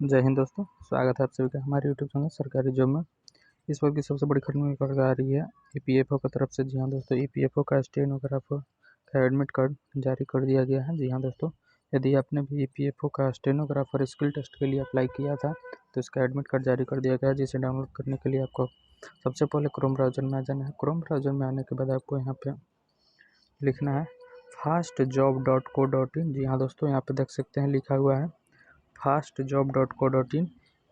जय हिंद दोस्तों, स्वागत है आप सभी का हमारे यूट्यूब चैनल सरकारी जॉब में। इस वक्त की सबसे बड़ी खबर निकल आ रही है ईपीएफओ की तरफ से। जी हाँ दोस्तों, ईपीएफओ का स्टेनोग्राफर का एडमिट कार्ड जारी कर दिया गया है। जी हाँ दोस्तों, यदि आपने भी ईपीएफओ का स्टेनोग्राफर स्किल टेस्ट के लिए अप्लाई किया था तो इसका एडमिट कार्ड जारी कर दिया गया है, जिसे डाउनलोड करने के लिए आपको सबसे पहले क्रोम ब्राउज़र में आ जाना है। क्रोम ब्राउज़र में आने के बाद आपको यहाँ पे लिखना है fastjob.co.in। जी हाँ दोस्तों, यहाँ पे देख सकते हैं लिखा हुआ है fastjob.co.in।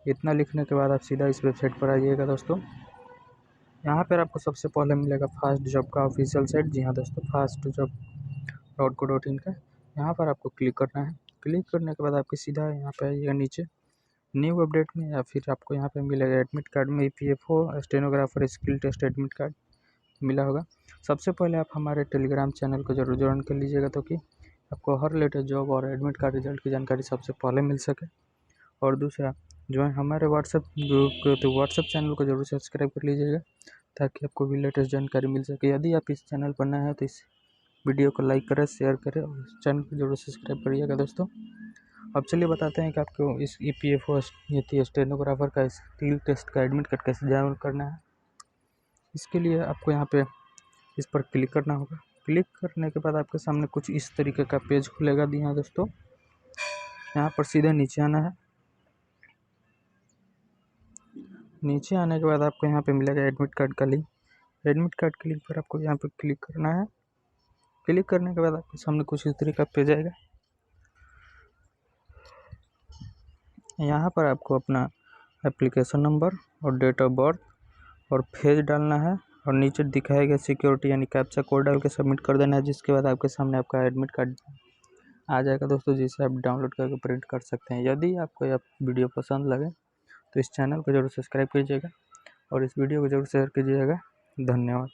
इतना लिखने के बाद आप सीधा इस वेबसाइट पर आ जाइएगा दोस्तों। यहाँ पर आपको सबसे पहले मिलेगा फास्ट जॉब का ऑफिशियल साइट। जी हाँ दोस्तों, fastjob.co.in का यहाँ पर आपको क्लिक करना है। क्लिक करने के बाद आपको सीधा यहाँ पे आइएगा नीचे न्यू अपडेट में, या फिर आपको यहाँ पे मिलेगा एडमिट कार्ड में EPFO stenographer skill test admit card मिला होगा। सबसे पहले आप हमारे टेलीग्राम चैनल को जरूर ज्वाइन कर लीजिएगा, तो कि आपको हर लेटेस्ट जॉब और एडमिट कार्ड रिजल्ट की जानकारी सबसे पहले मिल सके। और दूसरा जो है हमारे व्हाट्सएप ग्रुप को, तो व्हाट्सएप चैनल को जरूर सब्सक्राइब कर लीजिएगा ताकि आपको भी लेटेस्ट जानकारी मिल सके। यदि आप इस चैनल पर नए हैं तो इस वीडियो को लाइक करें, शेयर करें और इस चैनल को जरूर सब्सक्राइब करिएगा दोस्तों। अब चलिए बताते हैं कि आपको इस ईपीएफओ स्टेनोग्राफर का स्किल टेस्ट का एडमिट कार्ड कैसे डाउनलोड करना है। इसके लिए आपको यहाँ पे इस पर क्लिक करना होगा। क्लिक करने के बाद आपके सामने कुछ इस तरीके का पेज खुलेगा। दी हाँ दोस्तों, यहाँ पर सीधे नीचे आना है। नीचे आने के बाद आपको यहाँ पे मिलेगा एडमिट कार्ड का लिंक। एडमिट कार्ड के लिंक पर आपको यहाँ पे क्लिक करना है। क्लिक करने के बाद आपके सामने कुछ इस तरीके का पेज आएगा। यहाँ पर आपको अपना एप्लीकेशन नंबर और डेट ऑफ बर्थ और फेज डालना है, और नीचे दिखाएगा सिक्योरिटी यानी कैप्चा कोड डाल के सबमिट कर देना है, जिसके बाद आपके सामने आपका एडमिट कार्ड आ जाएगा दोस्तों, जिसे आप डाउनलोड करके प्रिंट कर सकते हैं। यदि आपको यह वीडियो पसंद लगे तो इस चैनल को जरूर सब्सक्राइब कीजिएगा और इस वीडियो को जरूर शेयर कीजिएगा। धन्यवाद।